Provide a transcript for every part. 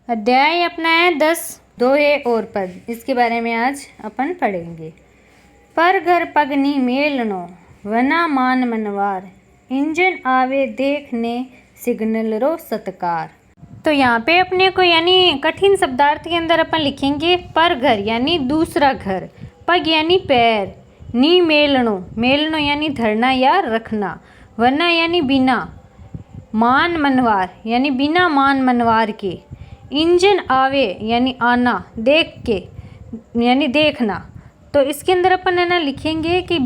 अध्याय अपना है 10 दोहे और पद, इसके बारे में आज अपन पढ़ेंगे। पर घर पगनी मेलनो वना मान मनवार, इंजन आवे देखने सिग्नल रो सत्कार। तो यहाँ पे अपने को यानी कठिन शब्दार्थ के अंदर अपन लिखेंगे पर घर यानी दूसरा घर, पग यानी पैर, नी मेलनो, मेलनो यानी धरना या रखना, वना यानी बिना, मान मनवार यानी बिना मान मनवार के, इंजन आवे यानी आना, देख के यानी देखना। तो इसके अंदर अपन है ना लिखेंगे कि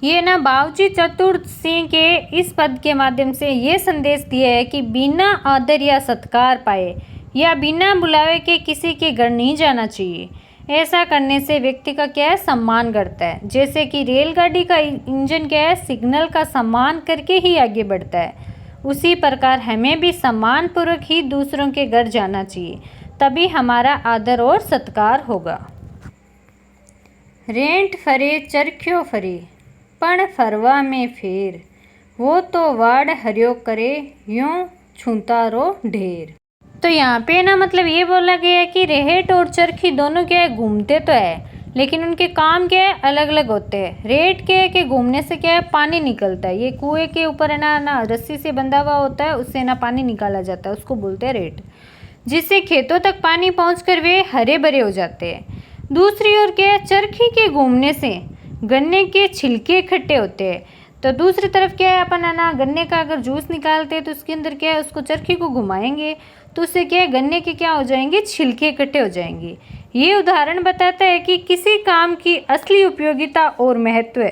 ये ना बावजी चतुर्थ सिंह के इस पद के माध्यम से ये संदेश दिया है कि बिना आदर या सत्कार पाए या बिना बुलावे के किसी के घर नहीं जाना चाहिए। ऐसा करने से व्यक्ति का क्या है, सम्मान करता है। जैसे कि रेलगाड़ी का इंजन क्या है, सिग्नल का सम्मान करके ही आगे बढ़ता है, उसी प्रकार हमें भी सम्मानपूर्वक ही दूसरों के घर जाना चाहिए, तभी हमारा आदर और सत्कार होगा। रेंट फरे चरख्यो फरे पण फरवा में फेर, वो तो वाड़ हरियो करे यूं छूता रो ढेर। तो यहाँ पे ना मतलब ये बोला गया है कि रेहट और चरखी दोनों क्या है, घूमते तो है लेकिन उनके काम क्या है, अलग अलग होते हैं। रेट क्या है कि घूमने से क्या है, पानी निकलता है। ये कुएं के ऊपर है ना रस्सी से बंधा हुआ होता है, उससे ना पानी निकाला जाता है, उसको बोलते हैं रेट, जिससे खेतों तक पानी पहुंचकर वे हरे भरे हो जाते हैं। दूसरी ओर क्या है, चरखी के घूमने से गन्ने के छिलके इकट्ठे होते हैं। तो दूसरी तरफ क्या है, अपन है ना गन्ने का अगर जूस निकालते हैं तो उसके अंदर क्या है, उसको चरखी को घुमाएंगे तो उससे क्या है, गन्ने के क्या हो जाएंगे, छिलके इकट्ठे हो जाएंगे। ये उदाहरण बताता है कि किसी काम की असली उपयोगिता और महत्व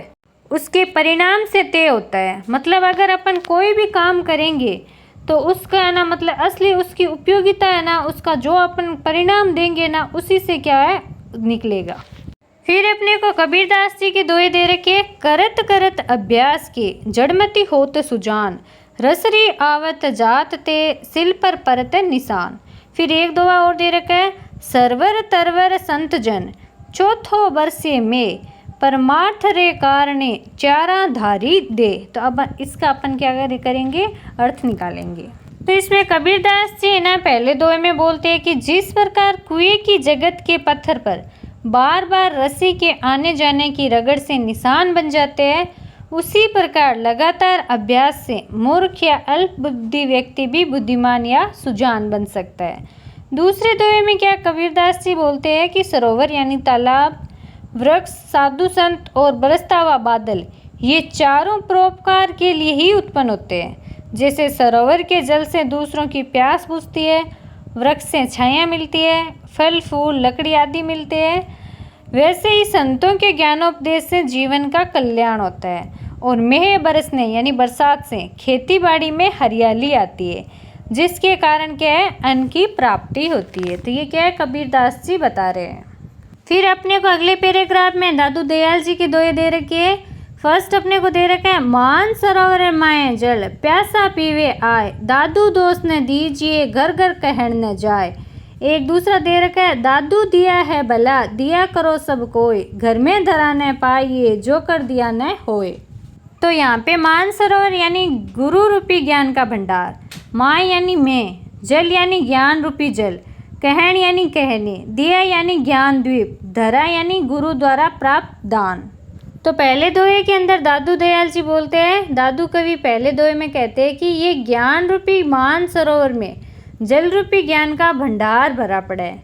उसके परिणाम से तय होता है। मतलब अगर अपन कोई भी काम करेंगे तो उसका है ना मतलब असली उसकी उपयोगिता है ना, उसका जो अपन परिणाम देंगे ना, उसी से क्या है निकलेगा। फिर अपने को कबीरदास जी के दोहे दे रखे, करत करत अभ्यास के जड़मती होत सुजान, रसरी आवत जात ते सिल पर परत निशान। फिर एक दोहा और दे रखा है, सरवर तरवर संत जन चौथो बरसे में, परमार्थ रे कारणे चारा धारी दे। तो अब इसका अपन क्या करेंगे, अर्थ निकालेंगे। तो इसमें कबीरदास जी ना पहले दोहे में बोलते हैं कि जिस प्रकार कुएं की जगत के पत्थर पर बार बार रस्सी के आने जाने की रगड़ से निशान बन जाते हैं, उसी प्रकार लगातार अभ्यास से मूर्ख या अल्प बुद्धि व्यक्ति भी बुद्धिमान या सुजान बन सकता है। दूसरे दोहे में क्या कबीरदास जी बोलते हैं कि सरोवर यानी तालाब, वृक्ष, साधु संत और बरसता हुआ बादल, ये चारों परोपकार के लिए ही उत्पन्न होते हैं। जैसे सरोवर के जल से दूसरों की प्यास बुझती है, वृक्ष से छाया मिलती है, फल फूल लकड़ी आदि मिलते हैं, वैसे ही संतों के ज्ञानोपदेश से जीवन का कल्याण होता है। और मेह बरसने यानी बरसात से खेती बाड़ी में हरियाली आती है, जिसके कारण क्या है, अन्न की प्राप्ति होती है। तो ये क्या है, कबीरदास जी बता रहे हैं। फिर अपने को अगले पैराग्राफ में दादू दयाल जी के दोहे दे रखे है। फर्स्ट अपने को दे रखा है, मान सरोवर माए जल प्यासा पीवे आए, दादू दोस्त ने दीजिए घर घर कहण न जाए। एक दूसरा दे रखा है, दादू दिया है भला दिया करो सब कोई, घर में धरा न पाइए जो कर दिया न होए। तो यहाँ पे मान सरोवर यानी गुरु रूपी ज्ञान का भंडार, माँ यानी मैं, जल यानी ज्ञान रूपी जल, कहण यानी कहने, दिया यानी ज्ञान द्वीप, धरा यानी गुरु द्वारा प्राप्त दान। तो पहले दोहे के अंदर दादू दयाल जी बोलते हैं, दादू कवि पहले दोहे में कहते हैं कि ये ज्ञान रूपी मान सरोवर में जल रूपी ज्ञान का भंडार भरा पड़ा है।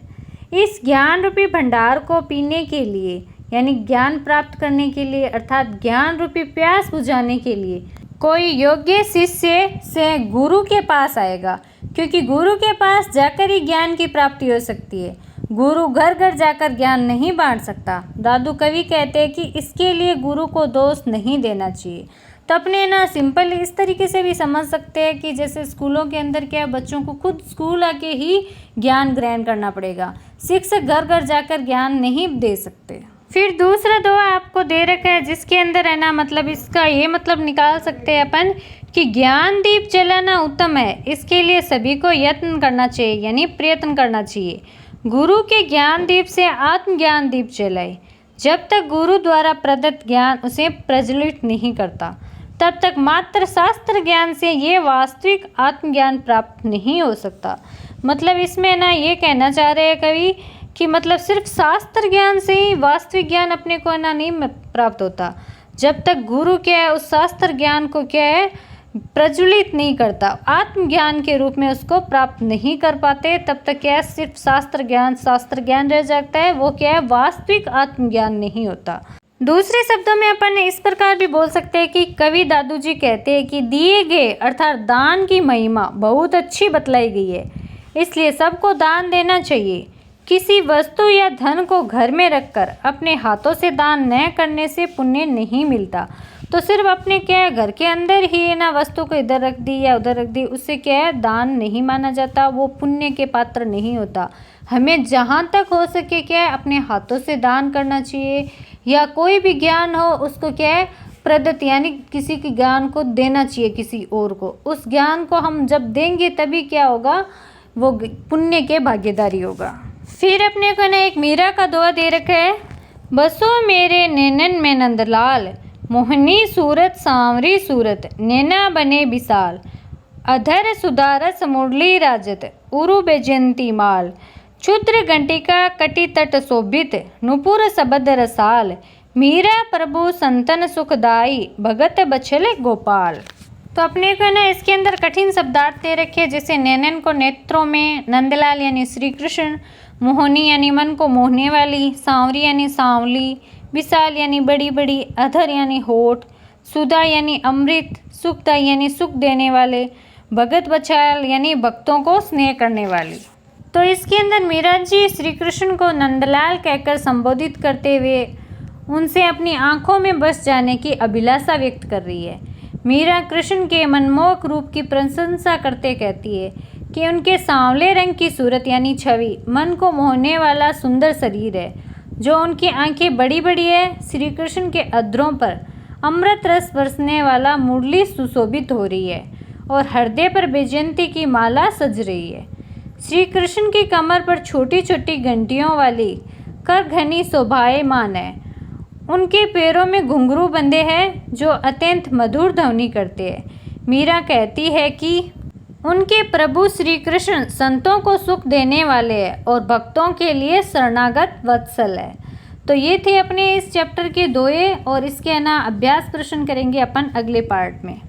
इस ज्ञान रूपी भंडार को पीने के लिए यानी ज्ञान प्राप्त करने के लिए अर्थात ज्ञान रूपी प्यास बुझाने के लिए कोई योग्य शिष्य से गुरु के पास आएगा, क्योंकि गुरु के पास जाकर ही ज्ञान की प्राप्ति हो सकती है। गुरु घर घर जाकर ज्ञान नहीं बांट सकता। दादू कवि कहते हैं कि इसके लिए गुरु को दोष नहीं देना चाहिए। तो अपने ना सिंपल इस तरीके से भी समझ सकते हैं कि जैसे स्कूलों के अंदर क्या बच्चों को खुद स्कूल आके ही ज्ञान ग्रहण करना पड़ेगा, शिक्षक घर घर जाकर ज्ञान नहीं दे सकते। फिर दूसरा दोहा आपको दे रखा है, जिसके अंदर है ना मतलब इसका ये मतलब निकाल सकते हैं अपन कि ज्ञान दीप जलाना उत्तम है, इसके लिए सभी को यत्न करना चाहिए यानी प्रयत्न करना चाहिए। गुरु के ज्ञान दीप से आत्मज्ञान दीप जलाए, जब तक गुरु द्वारा प्रदत्त ज्ञान उसे प्रज्वलित नहीं करता, तब तक मात्र शास्त्र ज्ञान से ये वास्तविक आत्मज्ञान प्राप्त नहीं हो सकता। मतलब इसमें ना ये कहना चाह रहे हैं कवि कि मतलब सिर्फ शास्त्र ज्ञान से ही वास्तविक ज्ञान अपने को ना नहीं प्राप्त होता। जब तक गुरु क्या है उस शास्त्र ज्ञान को क्या है प्रज्वलित नहीं करता, आत्मज्ञान के रूप में उसको प्राप्त नहीं कर पाते, तब तक क्या है सिर्फ शास्त्र ज्ञान रह जाता है, वो क्या है वास्तविक आत्मज्ञान नहीं होता। दूसरे शब्दों में अपन इस प्रकार भी बोल सकते हैं कि कवि दादू जी कहते हैं कि दिए गए अर्थात दान की महिमा बहुत अच्छी बतलाई गई है, इसलिए सबको दान देना चाहिए। किसी वस्तु या धन को घर में रखकर अपने हाथों से दान न करने से पुण्य नहीं मिलता। तो सिर्फ अपने क्या है घर के अंदर ही ना वस्तु को इधर रख दी या उधर रख दी, उससे क्या है दान नहीं माना जाता, वो पुण्य के पात्र नहीं होता। हमें जहाँ तक हो सके क्या है अपने हाथों से दान करना चाहिए, या कोई भी ज्ञान हो उसको क्या है प्रदत्त यानी किसी के ज्ञान को देना चाहिए किसी और को। उस ज्ञान को हम जब देंगे तभी क्या होगा, वो पुण्य के भागीदारी होगा। फिर अपने को ना एक मीरा का दोहा दे रखा है, बसो मेरे नैनन में नंदलाल, मोहनी सूरत सांवरी सूरत, नैना बने विशाल, अधर सुधारस मुरली राजत, उरु बेजंती माल, क्षुद्र घंटिका कटि तट शोभित, नुपुर सबद रसाल, मीरा प्रभु संतन सुखदाई, भगत बछले गोपाल। तो अपने को ना इसके अंदर कठिन शब्दार्थ दे रखे, जैसे नैनन को नेत्रों में, नंदलाल यानी श्री कृष्ण, मोहनी यानी मन को मोहने वाली, सांवरी यानी सांवली, विशाल यानी बड़ी बड़ी, अधर यानी होठ, सुधा यानी अमृत, सुखदाई यानी सुख देने वाले, भगत बछाल यानी भक्तों को स्नेह करने वाली। तो इसके अंदर मीरा जी श्री कृष्ण को नंदलाल कहकर संबोधित करते हुए उनसे अपनी आंखों में बस जाने की अभिलाषा व्यक्त कर रही है। मीरा कृष्ण के मनमोहक रूप की प्रशंसा करते कहती है कि उनके सांवले रंग की सूरत यानी छवि, मन को मोहने वाला सुंदर शरीर है, जो उनकी आंखें बड़ी बड़ी है, श्री कृष्ण के अधरों पर अमृत रस बरसने वाला मुरली सुशोभित हो रही है और हृदय पर वैजयंती की माला सज रही है। श्री कृष्ण की कमर पर छोटी छोटी घंटियों वाली कर घनी शोभायमान है। उनके पैरों में घुंघरू बंधे हैं जो अत्यंत मधुर ध्वनि करते हैं। मीरा कहती है कि उनके प्रभु श्री कृष्ण संतों को सुख देने वाले हैं और भक्तों के लिए शरणागत वत्सल है। तो ये थे अपने इस चैप्टर के दोहे, और इसके ना अभ्यास प्रश्न करेंगे अपन अगले पार्ट में।